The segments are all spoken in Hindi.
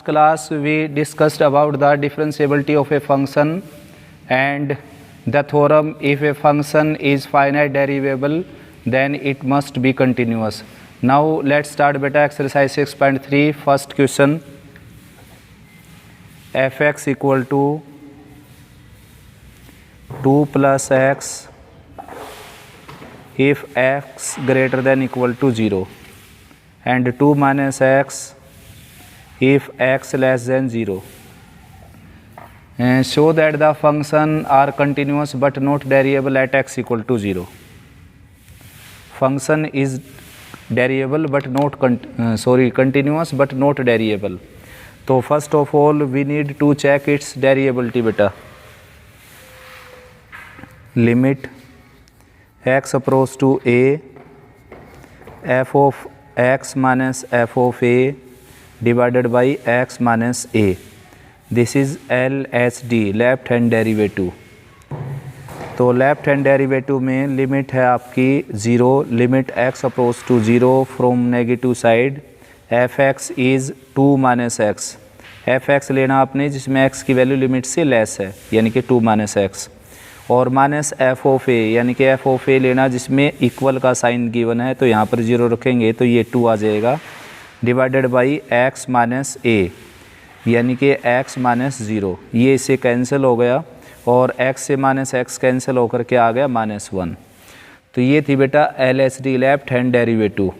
class we discussed about the differentiability of a function and the theorem, if a function is finite derivable then it must be continuous. Now let's start beta exercise 6.3. first question, fx equal to 2 plus x if x greater than equal to 0 and 2 minus x if x less than 0. And show that the function are continuous but not variable at x equal to 0. Function is variable but not continuous but not variable. So first of all we need to check its variability beta. Limit x approach to a, f of x minus f of a divided by x minus a. This is LHD, left hand derivative. तो लेफ्ट हैंड डेरिवेटिव में लिमिट है आपकी 0, limit x approach to 0 from negative side, F X is 2 minus X. F X लेना आपने जिसमें x की वैल्यू लिमिट से लेस है यानी कि 2 माइनस एक्स, और माइनस एफ ऑफ ए यानी कि एफ ऑफ ए लेना जिसमें इक्वल का साइन गिवन है, तो यहाँ पर 0 रखेंगे तो ये 2 आ जाएगा, डिवाइडेड बाई x माइनस ए यानी कि x माइनस 0. ये इससे कैंसिल हो गया और x से माइनस x कैंसिल होकर के आ गया -1. तो ये थी बेटा LHD, left hand derivative.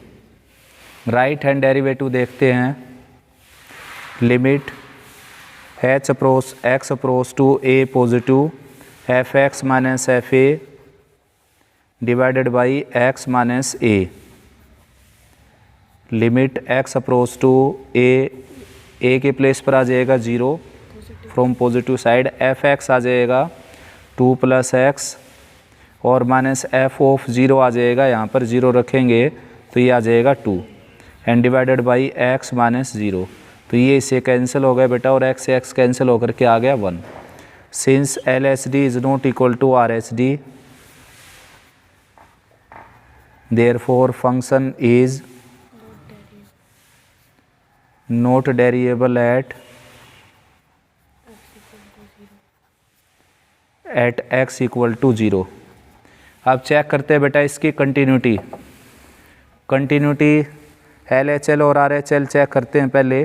Right hand derivative देखते हैं. Limit h approach x approach to a positive, F X minus F A divided by x minus a. Limit x approach to a के प्लेस पर आ जाएगा 0 from positive side, F X आ जाएगा 2 प्लस एक्स और माइनस एफ ऑफ 0 आ जाएगा, यहाँ पर 0 रखेंगे तो ये आ जाएगा 2 and divided by x minus 0. तो ये इससे कैंसिल हो गया बेटा और x से x कैंसिल होकर के आ गया 1. Since LHD is not equal to RHD, therefore function is not variable at x equal to 0. अब चेक करते हैं बेटा इसकी कंटिन्यूटी. कंटिन्यूटी LHL और RHL चेक करते हैं पहले.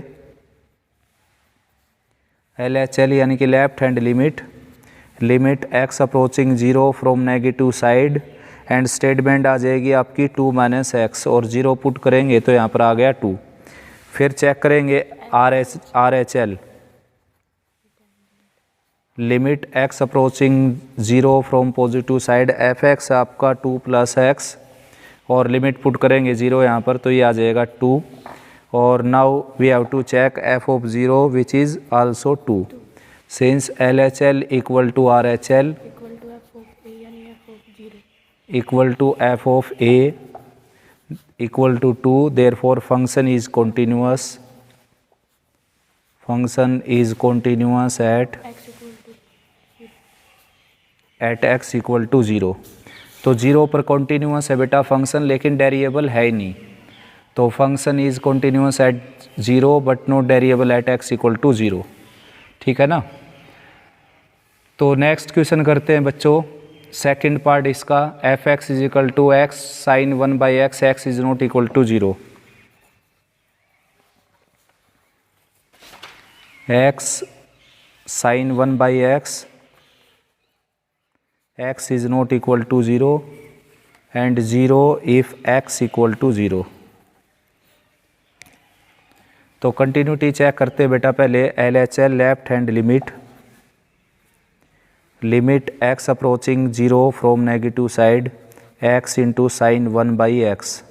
LHL यानी कि left hand limit, limit x approaching 0 from negative side and statement आ जाएगी आपकी 2 माइनस एक्स और 0 पुट करेंगे तो यहाँ पर आ गया 2. फिर चेक करेंगे RHL, limit x approaching 0 from positive side, F x आपका 2 प्लस एक्स और लिमिट पुट करेंगे 0 यहाँ पर तो ये आ जाएगा 2. और now we have to check f of 0 which is also 2. Since LHL equal to RHL equal to f of a equal to 2, therefore function is continuous. Function is continuous at x equal to 0. तो 0 पर continuous है बेटा फंक्शन, लेकिन डेरिएबल है ही नहीं. तो function is continuous at 0 but not variable at x equal to 0. ठीक है ना. तो नेक्स्ट क्वेश्चन करते हैं बच्चों. सेकेंड पार्ट इसका, F X is equal to X sine 1 by X, X is not equal to 0. X sine 1 by X, X is not equal to 0 and 0 if X equal to 0. तो कंटिन्यूटी चेक करते बेटा पहले. LHL left hand limit, limit x approaching 0 from negative side, x into sine 1 by X.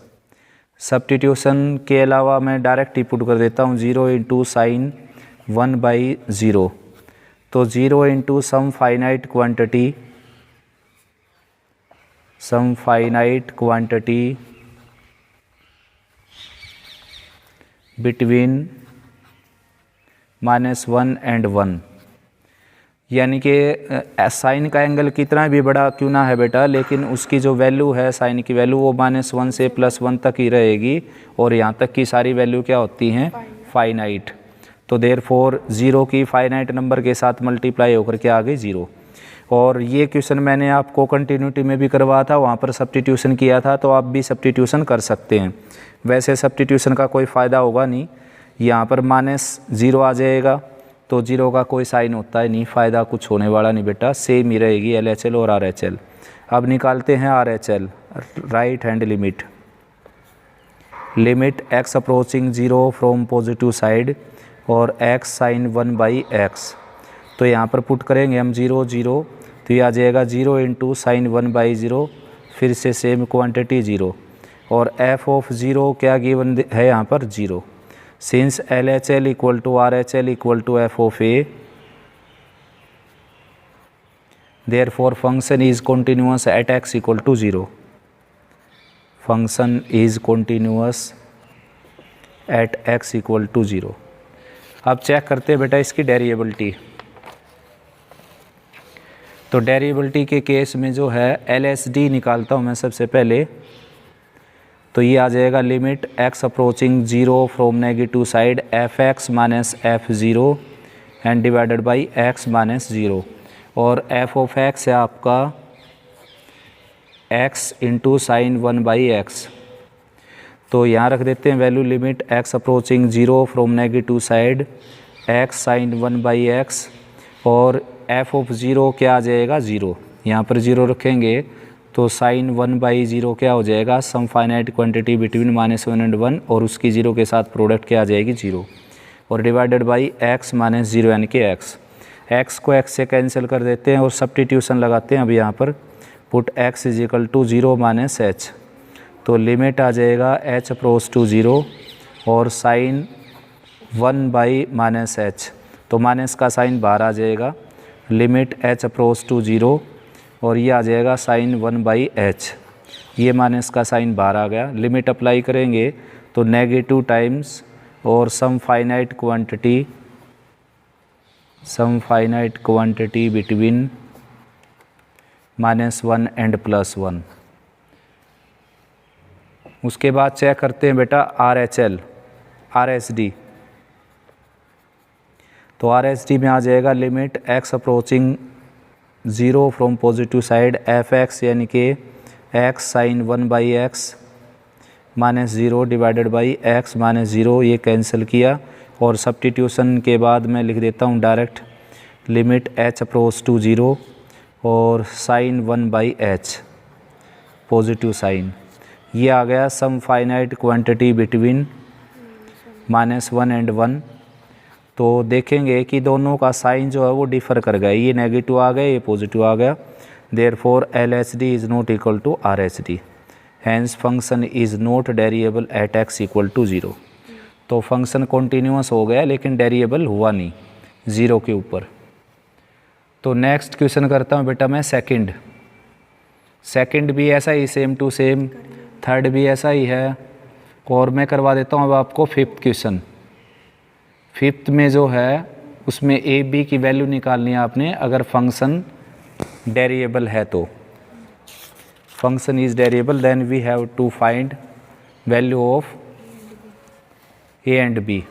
Substitution के अलावा मैं डायरेक्ट ही पुट कर देता हूँ 0 इंटू साइन 1 बाई 0. तो 0 into some finite quantity between -1 and 1. यानी कि साइन का एंगल कितना भी बड़ा क्यों ना है बेटा, लेकिन उसकी जो वैल्यू है साइन की वैल्यू वो -1 से +1 तक ही रहेगी और यहाँ तक की सारी वैल्यू क्या होती हैं, फाइनाइट. तो देयरफॉर 0 की फाइनाइट नंबर के साथ मल्टीप्लाई होकर के आ गई 0। और ये क्वेश्चन मैंने आपको कंटिन्यूटी में भी करवाया था, वहाँ पर सब्स्टिट्यूशन किया था, तो आप भी सब्स्टिट्यूशन कर सकते हैं। वैसे सब्स्टिट्यूशन का कोई फ़ायदा होगा नहीं, यहाँ पर -0 आ जाएगा, तो 0 का कोई साइन होता है नहीं, फ़ायदा कुछ होने वाला नहीं बेटा, सेम ही रहेगी LHL और RHL। अब निकालते हैं RHL, right hand limit, limit x approaching 0 from positive side और x साइन 1/x। तो यहाँ पर पुट करेंगे हम 0 0, तो ये आ जाएगा 0 इंटू साइन 1/0, फिर से सेम क्वांटिटी 0, और f ऑफ 0 क्या गिवन है यहाँ पर 0। Since LHL equal to RHL equal to f of a, therefore function is continuous at x equal to 0। Function is continuous at x equal to 0। अब चेक करते हैं बेटा इसकी डेरिएबिलिटी। तो डेरिएबिलिटी के केस में जो है LSD निकालता हूँ मैं सबसे पहले। तो ये आ जाएगा limit x approaching 0 from negative side fx minus f0 and divided by x minus 0, और f ऑफ x है आपका x इंटू साइन 1/x। तो यहाँ रख देते हैं value limit x approaching 0 from negative side x sine 1/x, और f ऑफ 0 क्या आ जाएगा 0, यहाँ पर 0 रखेंगे तो साइन 1/0 क्या हो जाएगा, सम फाइनाइट क्वांटिटी बिटवीन -1 एंड 1, और उसकी 0 के साथ प्रोडक्ट क्या आ जाएगी 0, और डिवाइडेड बाई x माइनस 0 यानी कि x को x से कैंसिल कर देते हैं और सब्स्टिट्यूशन लगाते हैं। अब यहाँ पर put x is equal to 0 minus h, तो लिमिट आ जाएगा h अप्रोच टू 0 और साइन 1/-h, तो माइनस का साइन बाहर आ जाएगा, लिमिट h अप्रोच टू 0, और ये आ जाएगा साइन 1/h, ये माइनस का साइन बाहर आ गया। लिमिट अप्लाई करेंगे तो नेगेटिव टाइम्स और सम फाइनाइट क्वांटिटी बिटवीन -1 एंड +1। उसके बाद चेक करते हैं बेटा RHL, RSD। तो RSD में आ जाएगा limit x approaching 0 from positive side fx यानी कि x sine 1/x minus 0 divided by x minus 0, ये कैंसिल किया, और सब्स्टिट्यूशन के बाद मैं लिख देता हूँ direct limit h approach to 0 और साइन 1/h पॉजिटिव साइन, ये आ गया some finite quantity between -1 and 1। तो देखेंगे कि दोनों का साइन जो है वो डिफ़र कर गया, ये नेगेटिव आ गया, ये पॉजिटिव आ गया। Therefore LHD is not equal to RHD, hence function is not derivable at x equal to 0। तो फंक्शन कॉन्टीन्यूअस हो गया लेकिन डेरिएबल हुआ नहीं 0 के ऊपर। तो नेक्स्ट क्वेश्चन करता हूँ बेटा मैं सेकंड भी ऐसा ही सेम टू सेम, थर्ड भी ऐसा ही है, और मैं करवा देता हूँ अब आपको फिफ्थ क्वेश्चन। फिफ्थ में जो है उसमें ए बी की वैल्यू निकालनी है आपने, अगर फंक्शन डेरिएबल है तो। Function is derivable then we have to find value of A and B.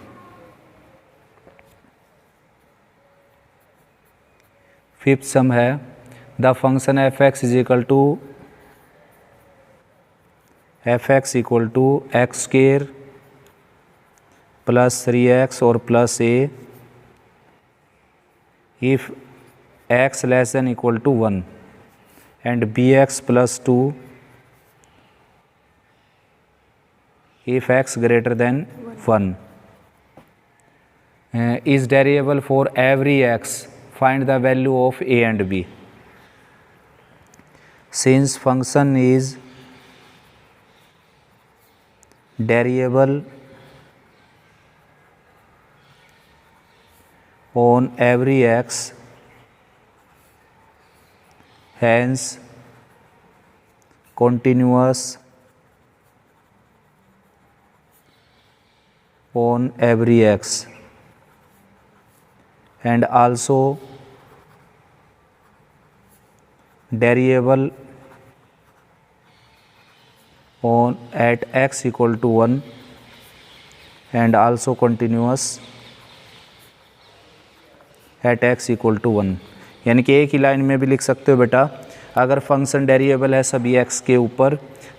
Fifth sum है the function F X is equal to X square plus 3x और plus a if x less than equal to 1 and bx plus 2 if x greater than 1 is variable for every x, find the value of a and b. Since function is variable on every x, hence continuous on every x, and also variable on at x equal to 1 and also continuous at X equal to 1। यानी कि एक ही लाइन में भी लिख सकते हो बेटा, अगर फंक्शन डेरिएबल है सभी एक्स के ऊपर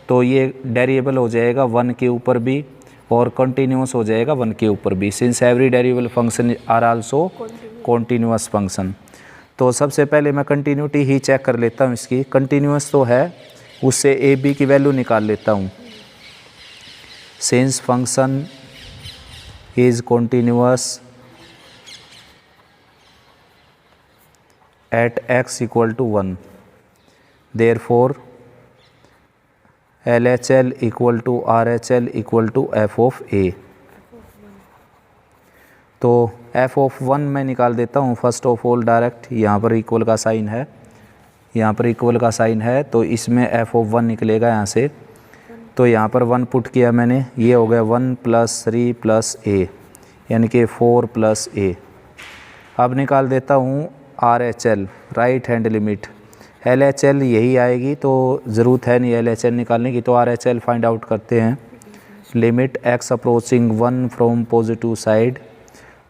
तो ये डेरिएबल हो जाएगा 1 के ऊपर भी और कंटिन्यूस हो जाएगा 1 के ऊपर भी, since every derivable function are also continuous function. तो सबसे पहले मैं कंटिन्यूटी ही चेक कर लेता हूँ इसकी। कंटिन्यूस तो है, उससे ए बी की वैल्यू निकाल लेता हूँ। Since function is continuous at X equal to 1, therefore LHL equal to RHL equal to F of A. तो एफ ऑफ 1 मैं निकाल देता हूँ फर्स्ट ऑफ ऑल डायरेक्ट। यहाँ पर इक्वल का साइन है, यहाँ पर इक्वल का साइन है, तो इसमें एफ ऑफ 1 निकलेगा यहाँ से। तो यहाँ पर 1 पुट किया मैंने, ये हो गया 1 + 3 + a, यानी कि 4 + a। अब निकाल देता हूँ RHL, right hand limit. LHL यही आएगी तो ज़रूरत है नहीं LHL निकालने की, तो RHL फाइंड आउट करते हैं। Limit x approaching 1 from positive side,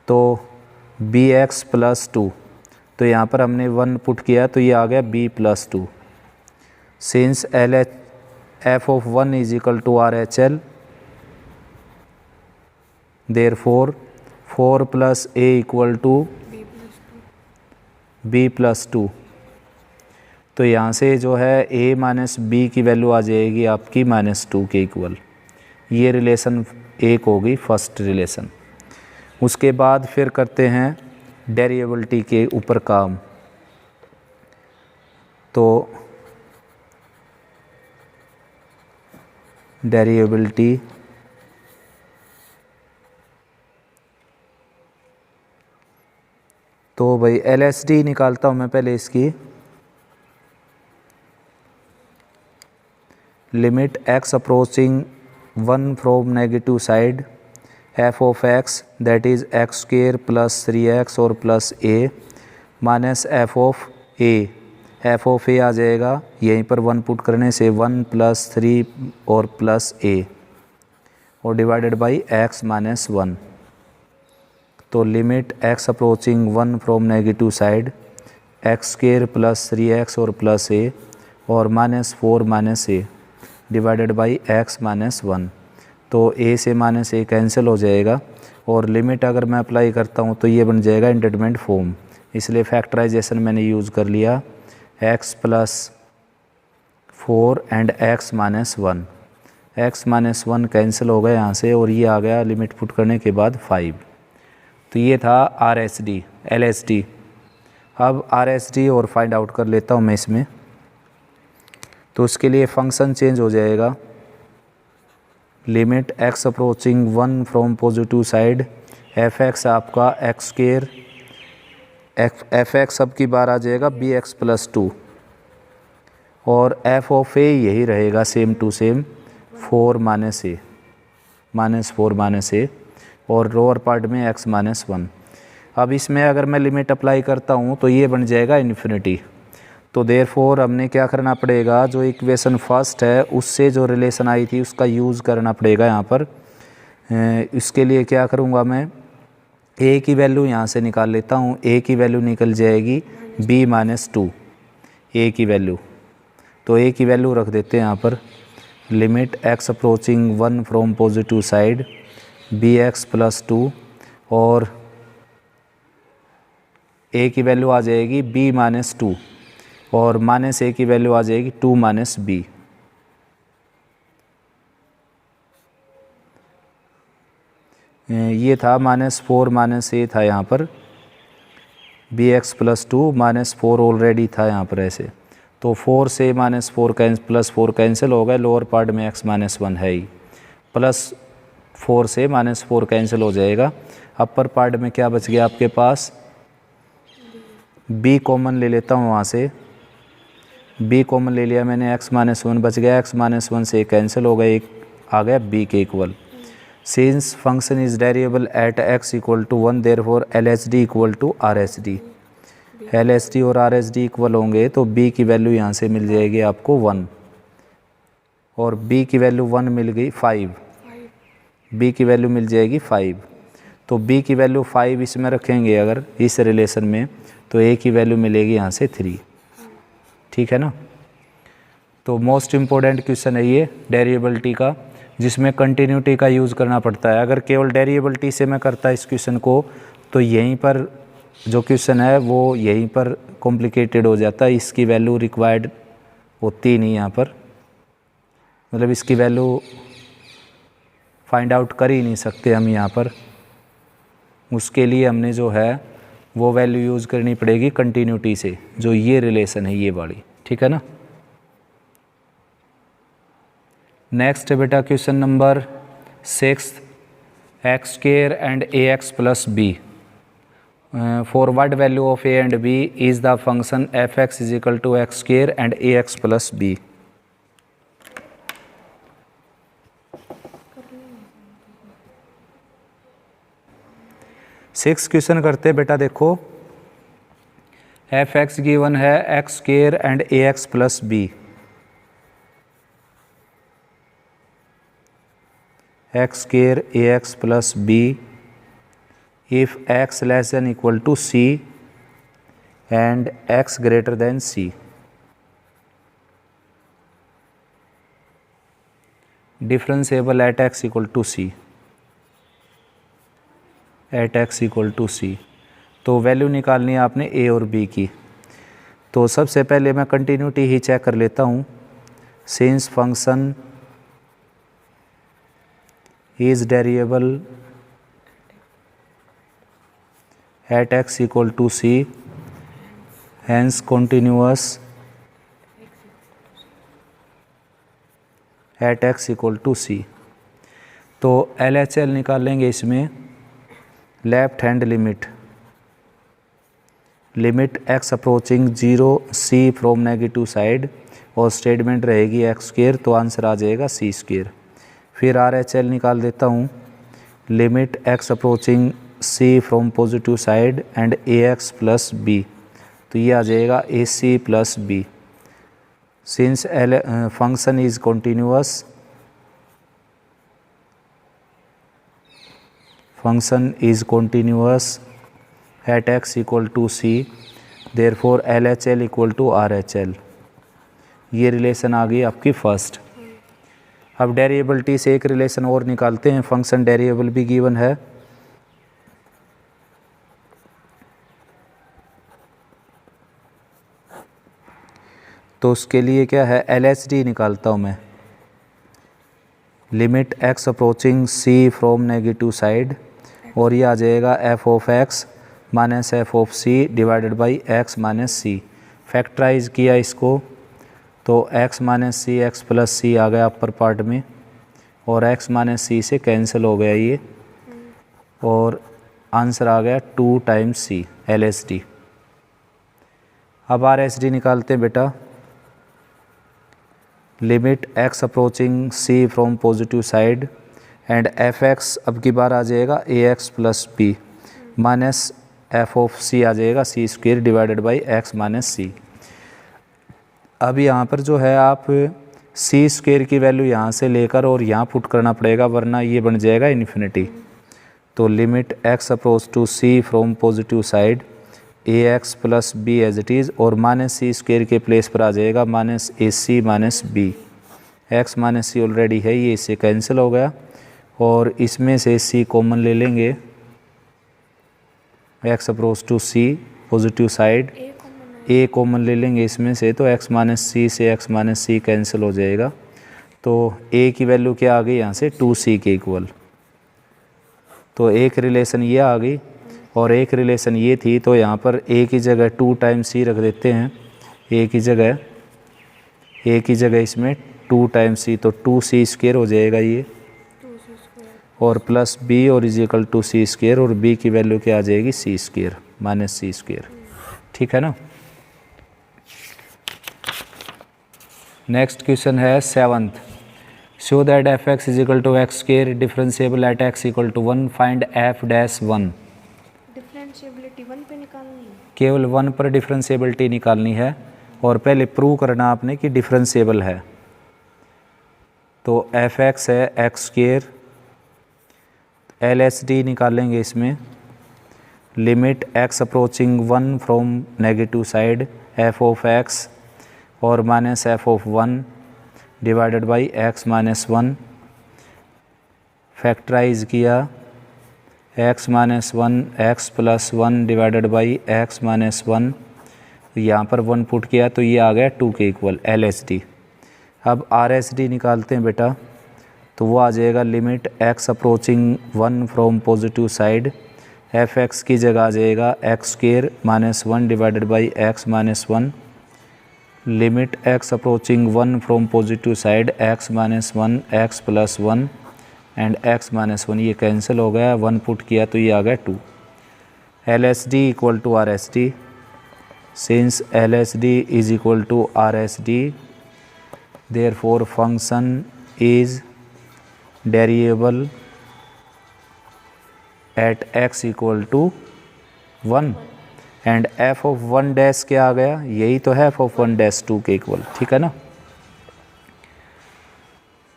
तो bx + 2, तो यहाँ पर हमने 1 पुट किया तो ये आ गया b + 2। Since f of 1 is equal to RHL, therefore 4 + a equal to b + 2। तो यहाँ से जो है a - b की वैल्यू आ जाएगी आपकी -2 के इक्वल। ये रिलेशन एक होगी फर्स्ट रिलेशन। उसके बाद फिर करते हैं डेरिएबिलिटी के ऊपर काम। तो डेरिएबिलिटी तो भाई LHD निकालता हूँ मैं पहले इसकी। Limit x approaching 1 from negative side, f of x that is x² + 3x और plus a minus f of a। f of a आ जाएगा, यहीं पर 1 पुट करने से 1 + 3 और प्लस a और डिवाइडेड बाई x - 1। तो limit x approaching 1 from negative side, x² + 3x और प्लस a और -4 - a डिवाइडेड बाई x - 1। तो a से -a कैंसिल हो जाएगा और लिमिट अगर मैं अप्लाई करता हूँ तो ये बन जाएगा इंटीग्रेट फॉर्म, इसलिए फैक्टराइजेशन मैंने यूज़ कर लिया x + 4 and x - 1। x - 1 cancel हो गया यहाँ से और ये आ गया लिमिट पुट करने के बाद 5। तो ये था RHD LHD। अब RHD और फाइंड आउट कर लेता हूँ मैं इसमें। तो उसके लिए फंक्शन चेंज हो जाएगा। Limit x approaching 1 from positive side, fx आपका x² fx अब की बार आ जाएगा bx + 2 और f ऑफ a यही रहेगा same to same 4 - a -4 - a और लोअर पार्ट में x - 1। अब इसमें अगर मैं लिमिट अप्लाई करता हूँ तो ये बन जाएगा इन्फिनिटी। तो देयरफॉर हमने क्या करना पड़ेगा, जो इक्वेशन फर्स्ट है उससे जो रिलेशन आई थी उसका यूज़ करना पड़ेगा यहाँ पर। इसके लिए क्या करूँगा मैं, a की वैल्यू यहाँ से निकाल लेता हूँ। a की वैल्यू निकल जाएगी b - 2 a की वैल्यू। तो a की वैल्यू रख देते हैं यहाँ पर। Limit x approaching 1 from positive side bx + 2 और a की वैल्यू आ जाएगी b - 2 और -a की वैल्यू आ जाएगी 2 - b। ये था -4 - a था यहाँ पर, bx + 2 -4 ऑलरेडी था यहाँ पर ऐसे। तो 4 से -4 +4 कैंसिल हो गए, लोअर पार्ट में x - 1 है ही, +4 से -4 कैंसिल हो जाएगा। अपर पार्ट में क्या बच गया आपके पास, b कॉमन ले लेता हूँ वहाँ से। b कॉमन ले लिया मैंने, x - 1 बच गया, x - 1 से कैंसिल हो गए, एक आ गया b के equal. Since function is variable at x equal to 1 therefore LHD equal to RHD। LHD और RHD इक्वल होंगे तो b की वैल्यू यहाँ से मिल जाएगी आपको 1 और b की वैल्यू 1 मिल गई 5, b की वैल्यू मिल जाएगी 5। तो b की वैल्यू 5 इसमें रखेंगे अगर इस रिलेशन में, तो a की वैल्यू मिलेगी यहाँ से 3। ठीक है ना। तो मोस्ट इम्पोर्टेंट क्वेश्चन है ये डेरिएबिलिटी का, जिसमें कंटिन्यूटी का यूज़ करना पड़ता है। अगर केवल डेरिएबिलिटी से मैं करता इस क्वेश्चन को तो यहीं पर जो क्वेश्चन है वो यहीं पर कॉम्प्लिकेटेड हो जाता है, इसकी वैल्यू रिक्वायर्ड होती नहीं यहाँ पर, मतलब इसकी वैल्यू फाइंड आउट कर ही नहीं सकते हम यहाँ पर। उसके लिए हमने जो है वो वैल्यू यूज़ करनी पड़ेगी कंटिन्यूटी से, जो ये रिलेशन है ये वाली। ठीक है ना। नेक्स्ट है बेटा question number 6, X square and A X plus B for what value of A and B is the function F X is equal to X square and A X plus B. Six question करते हैं बेटा। देखो एफ एक्स गिवन है X square and A X plus B. X square A X plus B if x less than equal to c and x greater than c. Differentiable at x equal to c, at x equal to c। तो वैल्यू निकालनी है आपने a और b की। तो सबसे पहले मैं कंटिन्यूटी ही चेक कर लेता हूँ। Since function is variable at x equal to c, hence continuous at x equal to c। तो LHL निकाल लेंगे इसमें। Left hand limit x approaching 0 c from negative side, और स्टेटमेंट रहेगी एक्स स्क्वायर, तो आंसर आ जाएगा c स्क्वायर। फिर RHL निकाल देता हूँ। Limit x approaching c from positive side and ax plus b, तो ये आ जाएगा ac plus b। Since function is continuous, function is continuous at x equal to c, therefore LHL equal to RHL। ये रिलेशन आ गई आपकी फर्स्ट। अब डेरिएबिलिटी से एक रिलेशन और निकालते हैं। फंक्शन डेरिएबल भी गिवन है। तो उसके लिए क्या है, LHD निकालता हूँ मैं। Limit x approaching c from negative side, और ये आ जाएगा f of x minus F of c divided by x minus c। Factorize किया इसको तो x minus C X plus C आ गया अपर पार्ट में, और x माइनस सी से कैंसिल हो गया ये, और आंसर आ गया 2 टाइम्स c LHD। अब RHD निकालते हैं बेटा। Limit x approaching c from positive side and F X अब की बार आ जाएगा ax plus B minus F of c आ जाएगा c square divided by x minus C. अब यहाँ पर जो है आप c स्क्वायर की वैल्यू यहाँ से लेकर और यहाँ पुट करना पड़ेगा, वरना ये बन जाएगा इन्फिनिटी। तो limit x approach to c from positive side ax plus B as it is, और माइनस सी स्क्वायर के प्लेस पर आ जाएगा minus AC minus B. X minus C already है, ये इससे कैंसिल हो गया, और इसमें से c कॉमन ले लेंगे। x approach to c positive side a common ले लेंगे इसमें से, तो x माइनस सी से x माइनस सी कैंसिल हो जाएगा। तो a की वैल्यू क्या आ गई यहाँ से 2c के इक्वल। तो एक रिलेशन ये आ गई और एक रिलेशन ये थी, तो यहाँ पर a की जगह 2 टाइम्स c रख देते हैं। a की जगह इसमें 2 टाइम्स c, तो 2c स्क्वायर हो जाएगा ये, और प्लस b और is equal to c square, और b की वैल्यू क्या आ जाएगी c square minus c square. ठीक है ना। नेक्स्ट क्वेश्चन है 7th। Show that F X is equal to X square differentiable at x equal to 1, find f dash 1। Differentiability 1 पे निकालनी है, केवल 1 पर डिफरेंशिएबिलिटी निकालनी है, और पहले प्रूव करना आपने कि डिफरेंशिएबल है। तो एफ एक्स है एक्स स्क्वायर, LSD निकालेंगे इसमें, limit x approaching 1 from negative side f of x और minus f of 1 divided by x minus 1, factorize किया x minus 1 x plus 1 divided by x minus 1, यहाँ पर 1 पुट किया तो ये आ गया 2 के इक्वल LSD। अब RSD निकालते हैं बेटा, तो वो आ जाएगा limit x approaching 1 from positive side fx की जगह आ जाएगा x square minus 1 divided by x minus 1, limit x approaching 1 from positive side x minus 1 x plus 1 and x minus 1, ये कैंसिल हो गया, 1 पुट किया तो ये आ गया 2। LSD equal to RSD, since LSD is equal to RSD therefore function is derivable at x equal to 1 and f of 1 dash क्या आ गया, यही तो है f ऑफ 1 डैश 2 के इक्वल, ठीक है ना।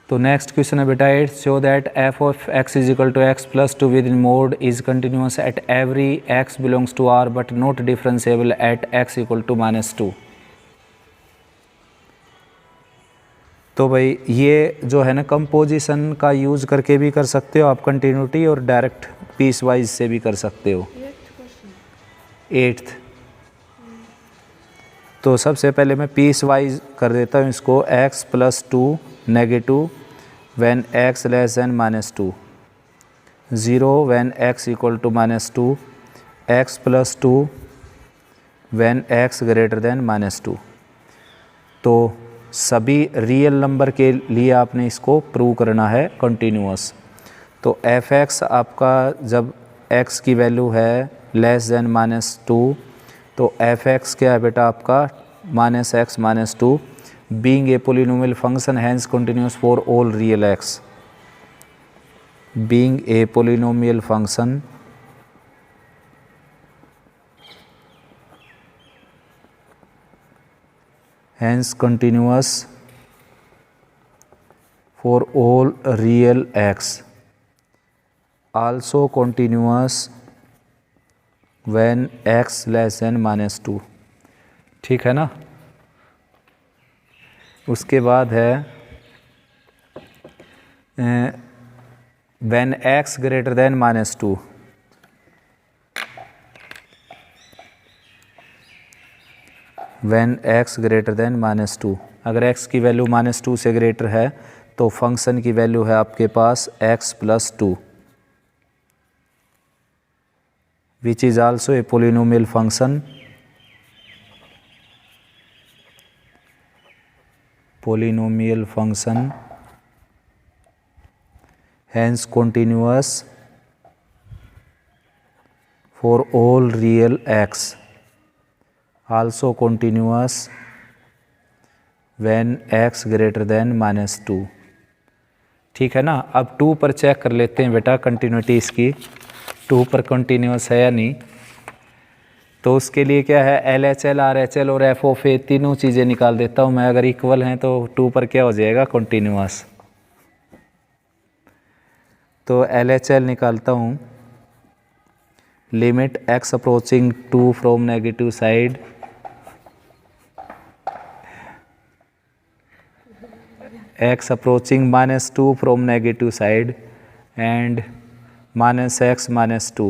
तो नेक्स्ट क्वेश्चन है बेटा 8, show that f of x is equal to x plus 2 within mod is continuous at every x belongs to R but not differentiable at x equal to -2। तो भाई ये जो है ना कंपोजिशन का यूज़ करके भी कर सकते हो आप कंटिन्यूटी, और डायरेक्ट पीस वाइज से भी कर सकते हो। 8th, तो सबसे पहले मैं पीस वाइज कर देता हूँ इसको, x plus 2 negative when x less than -2, 0 when x equal to -2, x plus 2 when x greater than -2। तो सभी रियल नंबर के लिए आपने इसको प्रूव करना है कंटिन्यूअस। तो fx आपका जब x की वैल्यू है लेस देन -2, तो fx क्या है बेटा आपका -x -2 being a polynomial function hence continuous for all real x, being a polynomial function hence continuous for all real x, also continuous when x less than -2, ठीक है ना। उसके बाद है when x greater than -2, when x greater than -2, अगर x की वैल्यू -2 से ग्रेटर है तो फंक्शन की वैल्यू है आपके पास x plus 2 which is also a polynomial function, polynomial function hence continuous for all real x, also continuous when x greater than -2, ठीक है ना। अब 2 पर चेक कर लेते हैं बेटा कंटिन्यूटी इसकी, 2 पर कंटिन्यूस है या नहीं। तो उसके लिए क्या है, LHL RHL और f ऑफ a तीनों चीज़ें निकाल देता हूँ मैं, अगर इक्वल हैं तो 2 पर क्या हो जाएगा कंटिन्यूस। तो LHL निकालता हूँ, limit x approaching 2 from negative side x approaching -2 from negative side and -x -2,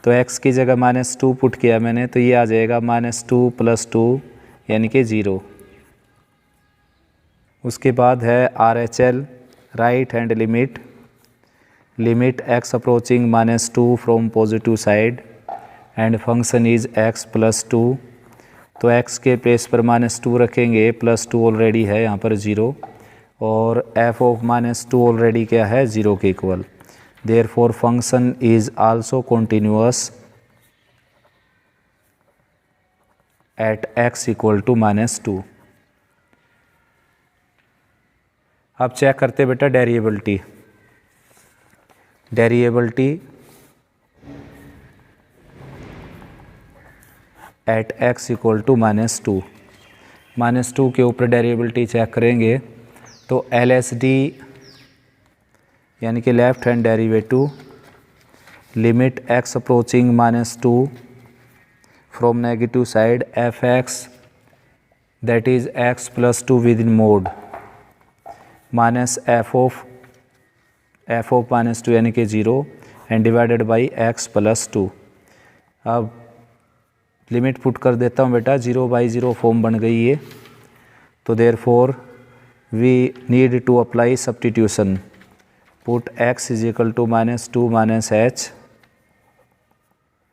तो x की जगह -2 पुट किया मैंने तो ये आ जाएगा -2 + 2 यानी कि 0। उसके बाद है RHL right hand limit, limit x approaching -2 from positive side and function is x plus 2, तो x के प्लेस पर -2 रखेंगे, +2 ऑलरेडी है यहाँ पर 0, और f ऑफ -2 ऑलरेडी क्या है 0 के equal, therefore function is also continuous at x equal to -2। अब चेक करते बेटा derivability, derivability at x equal to -2, -2 के ऊपर डेरिएबिलिटी चेक करेंगे तो LSD यानी कि left hand derivative limit x approaching -2 from negative side f(x) that is x + 2 within mode minus f of -2 यानी कि 0 एंड डिवाइडेड बाई x + 2। अब लिमिट पुट कर देता हूँ बेटा, 0/0 फॉर्म बन गई है। तो therefore we need to apply substitution. Put x = -2 - h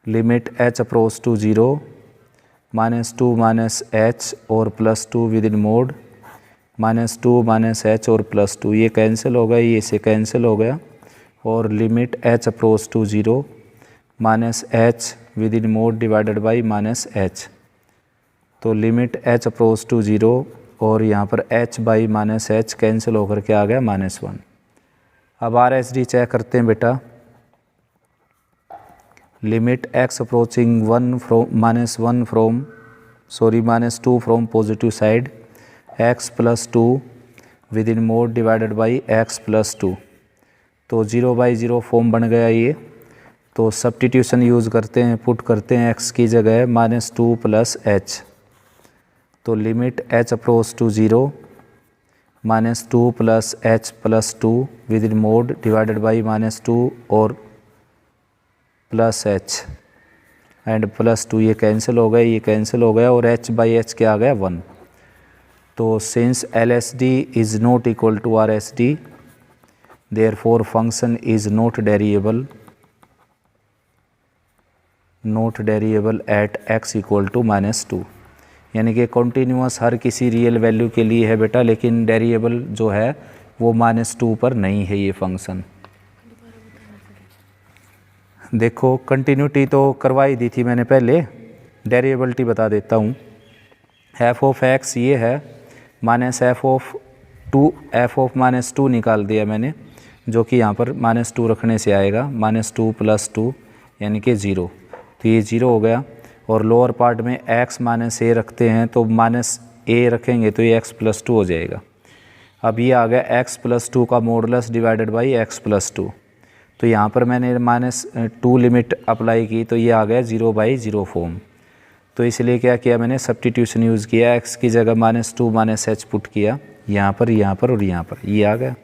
limit h approach to 0 -2 - h और +2 विद इन मोड -2 - h और +2, ये कैंसिल हो गया, ये से कैंसिल हो गया। और limit h approach to 0 -h within mod divided by -h। तो लिमिट h अप्रोच टू 0 और यहाँ पर h/-h कैंसिल होकर के आ गया -1। अब RSD चेक करते हैं बेटा। Limit x approaching -2 from positive side x + 2 within mod divided by x + 2। तो 0/0 फॉर्म बन गया ये। तो सब्स्टिट्यूशन यूज़ करते हैं, पुट करते हैं x की जगह -2 + h। तो limit h approach to 0 -2 + h + 2 within mod divided by -2 और +h एंड +2, ये कैंसिल हो गया, ये कैंसिल हो गया और h/h क्या आ गया 1। तो since LSD is not equal to RSD therefore function is not variable at x = -2। यानी कि कॉन्टीन्यूअस हर किसी रियल वैल्यू के लिए है बेटा, लेकिन वेरिएबल जो है वो -2 पर नहीं है ये फंक्शन। देखो कंटिन्यूटी तो करवाई दी थी मैंने पहले, वेरिएबलिटी बता देता हूँ। f(x) ये है -f(2) निकाल दिया मैंने, जो कि यहाँ पर -2 रखने से आएगा, -2 + 2 यानी कि 0। तो ये 0 हो गया। और लोअर पार्ट में x - a रखते हैं, तो -a रखेंगे तो ये x + 2 हो जाएगा। अब ये आ गया x + 2 का मॉडुलस डिवाइडेड बाई x + 2। तो यहाँ पर मैंने -2 लिमिट अप्लाई की, तो ये आ गया 0/0 फॉर्म। तो इसलिए क्या किया मैंने, सब्स्टिट्यूशन यूज़ किया, x की जगह -2 - h पुट किया, यहाँ पर और यहाँ पर, ये आ गया।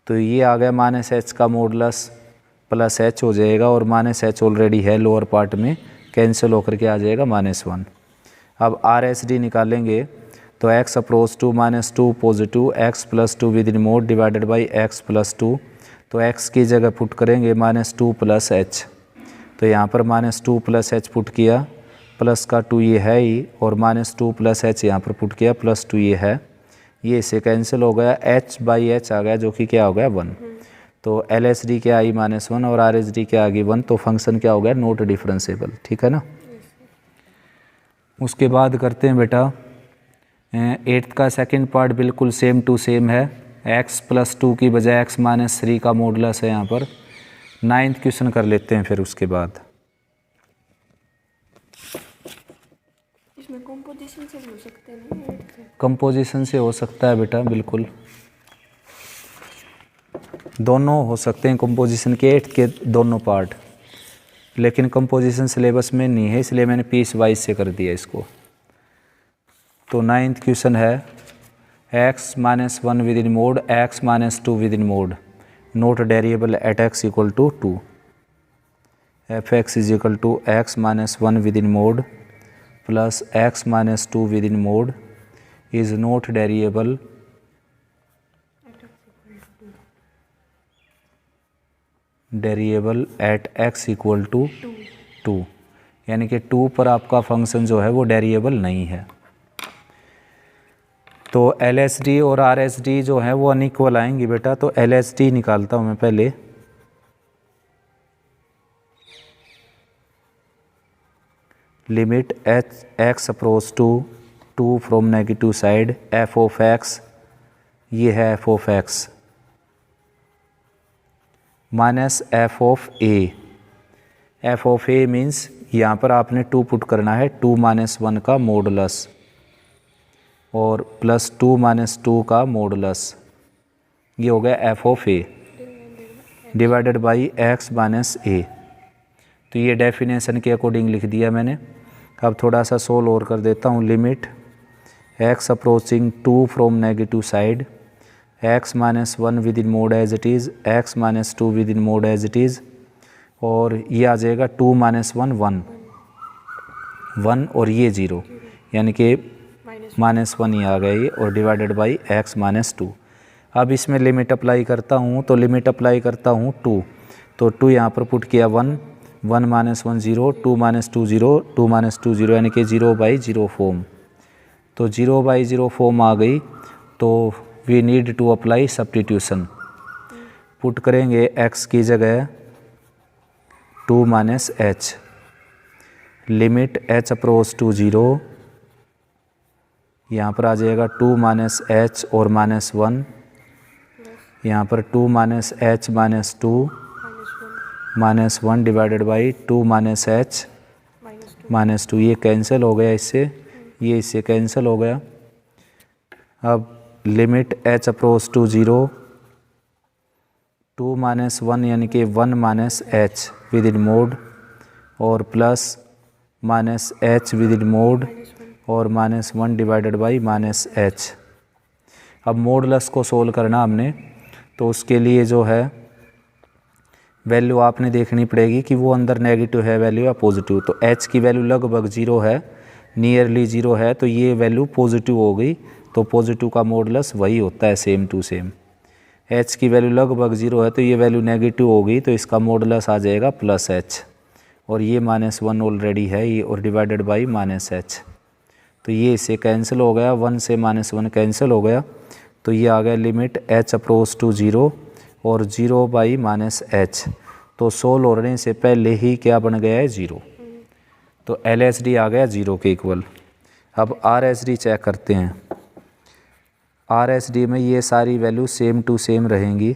तो ये आ गया -h का मॉडुलस प्लस h हो जाएगा, और -h ऑलरेडी है लोअर पार्ट में, कैंसिल होकर के आ जाएगा -1। अब RSD निकालेंगे, तो x approach to -2 positive x + 2 within mod divided by x + 2। तो x की जगह पुट करेंगे -2 + h। तो यहाँ पर -2 + h पुट किया, प्लस का 2 ये है ही, और -2 + h यहाँ पर पुट किया, +2 ये है, ये इससे कैंसिल हो गया, h/h आ गया, जो कि क्या हो गया 1। तो LSD क्या आई -1 और RSD क्या आ गई 1। तो फंक्शन क्या हो गया, नॉट डिफरेंशिएबल। ठीक है ना। उसके बाद करते हैं बेटा 8th का सेकंड पार्ट, बिल्कुल सेम टू सेम है। x + 2 की बजाय x - 3 का मॉडुलस है यहाँ पर। 9th क्वेश्चन कर लेते हैं फिर उसके बाद। इसमें कंपोजिशन से हो सकते हैं ना? कंपोजिशन से हो सकता है बेटा, बिल्कुल दोनों हो सकते हैं कंपोजिशन के 8th के दोनों पार्ट, लेकिन कंपोजिशन सिलेबस में नहीं है, इसलिए मैंने पीस वाइज से कर दिया इसको। तो 9th क्वेश्चन है x - 1 within mode x - 2 within mode not variable at x = 2। f(x) = x - 1 within mode plus x - 2 within mode is not variable at x = 2। यानी कि 2 पर आपका फंक्शन जो है वो वेरिएबल नहीं है। तो LSD और RSD जो है वो अनइक्वल आएंगी बेटा। तो LSD निकालता हूँ मैं पहले। Limit x approach to 2 from negative side f(x) ये है f(x) minus f(a). f(a) means यहाँ पर आपने 2 पुट करना है, 2 - 1 का मॉडुलस और प्लस 2 - 2 का मॉडुलस, ये हो गया f(a) divided by x - a। तो ये डेफिनेशन के अकॉर्डिंग लिख दिया मैंने। अब थोड़ा सा सोल्व और कर देता हूँ। Limit x approaching 2 from negative side, x minus 1 within mod as it is, x minus 2 within mod as it is, और ये आ जाएगा 2 माइनस 1 1 1 और ये 0, यानी कि -1 ही आ गया ये, और डिवाइडेड बाई x माइनस 2। अब इसमें लिमिट अप्लाई करता हूँ, तो लिमिट अप्लाई करता हूँ 2, तो 2 यहाँ पर पुट किया 1 1 माइनस 1 0, 2 माइनस 2 0, 2 माइनस 2 0, यानी कि 0/0 फॉर्म। तो 0/0 फॉर्म आ गई, तो we need to apply substitution. Put करेंगे x की जगह 2 minus h, limit h approach to 0, यहाँ पर आ जाएगा 2 माइनस h और -1, यहाँ पर 2 minus h minus 2 -1 divided by 2 minus h minus 2, ये कैंसिल हो गया इससे, ये इससे कैंसिल हो गया। अब limit h approach to 0, 2 minus 1 यानी कि 1 minus h within mode, और plus minus h within mode, और -1 डिवाइडेड बाई -h। अब मॉडुलस को सोल्व करना हमने, तो उसके लिए जो है वैल्यू आपने देखनी पड़ेगी कि वो अंदर नेगेटिव है वैल्यू या पॉजिटिव। तो h की वैल्यू लगभग 0 है, नियरली 0 है, तो ये वैल्यू पॉजिटिव हो गई। तो पॉजिटिव का मॉडुलस वही होता है, सेम टू सेम। h की वैल्यू लगभग 0 है, तो ये वैल्यू नेगेटिव हो गई, तो इसका मॉडुलस आ जाएगा +h, और ये -1 ऑलरेडी है ये, और डिवाइडेड बाई -h। तो ये इससे कैंसिल हो गया, 1 से -1 कैंसिल हो गया, तो ये आ गया लिमिट h अप्रोच टू 0 और 0/-h। तो सोल्व होने से पहले ही क्या बन गया है, 0। तो LHD आ गया 0 के इक्वल। अब RHD चेक करते हैं। RHD में ये सारी वैल्यू सेम टू सेम रहेंगी,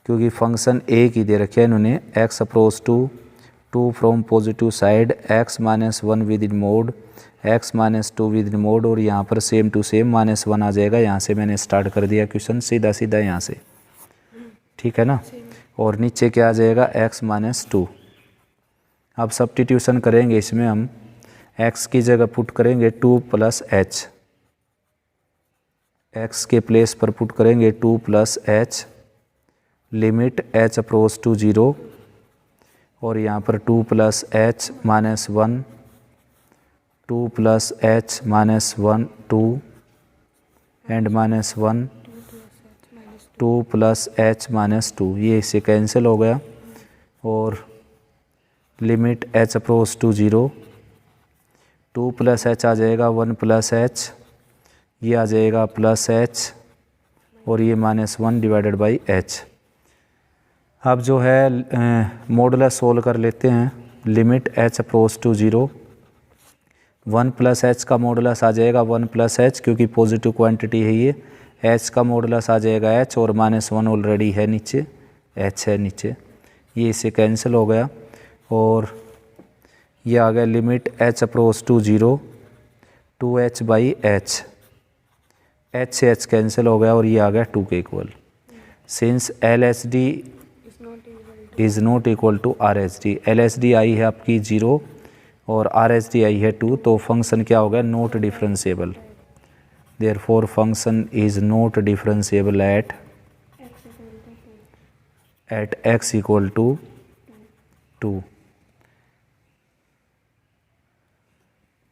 क्योंकि फंक्शन एक ही दे रखे हैं इन्होंने, x approach to 2 from positive side, x minus 1 within mode, x minus 2 within mode, और यहाँ पर सेम टू सेम -1 आ जाएगा। यहाँ से मैंने स्टार्ट कर दिया क्वेश्चन सीधा सीधा यहाँ से, ठीक है ना। और नीचे क्या आ जाएगा, x माइनस 2। अब सब्स्टिट्यूशन करेंगे इसमें हम, x की जगह पुट करेंगे 2 प्लस h, x के प्लेस पर पुट करेंगे 2 plus h, limit h approach to 0, और यहाँ पर 2 plus h -1, 2 plus h -1 2 and -1, 2 plus h -2, ये इससे कैंसिल हो गया। और limit h approach to 0, 2 plus h आ जाएगा 1 प्लस h, ये आ जाएगा +h, और ये -1 डिवाइडेड बाई h। अब जो है मॉडुलस सोल्व कर लेते हैं। Limit h approach to 0, 1 plus h का मॉडुलस आ जाएगा 1 प्लस h, क्योंकि पॉजिटिव क्वांटिटी है ये। h का मॉडुलस आ जाएगा h, और -1 ऑलरेडी है नीचे, h है नीचे, ये इससे कैंसिल हो गया। और ये आ गया limit h approach to 0, 2h/h, h से h कैंसिल हो गया, और ये आ गया 2 के equal. Since LHD is not equal to RHD, LHD आई है आपकी 0 और RHD आई है 2, तो फंक्शन क्या हो गया, not differentiable. Therefore function is not differentiable at x equal to 2।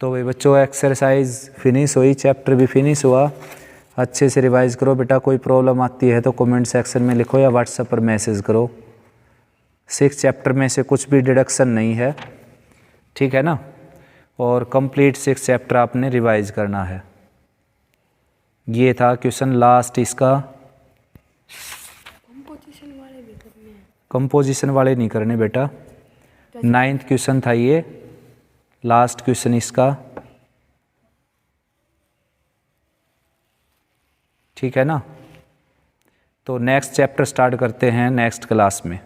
तो भाई बच्चों, एक्सरसाइज फिनिश हुई, चैप्टर भी फिनिश हुआ। अच्छे से रिवाइज करो बेटा। कोई प्रॉब्लम आती है तो कमेंट सेक्शन में लिखो या व्हाट्सएप पर मैसेज करो। 6 चैप्टर में से कुछ भी डिडक्शन नहीं है, ठीक है ना। और कंप्लीट 6 चैप्टर आपने रिवाइज करना है। ये था क्वेश्चन लास्ट इसका। कंपोजिशन वाले नहीं करने बेटा, 9th क्वेश्चन था ये, लास्ट क्वेश्चन इसका, ठीक है ना। तो नेक्स्ट चैप्टर स्टार्ट करते हैं नेक्स्ट क्लास में।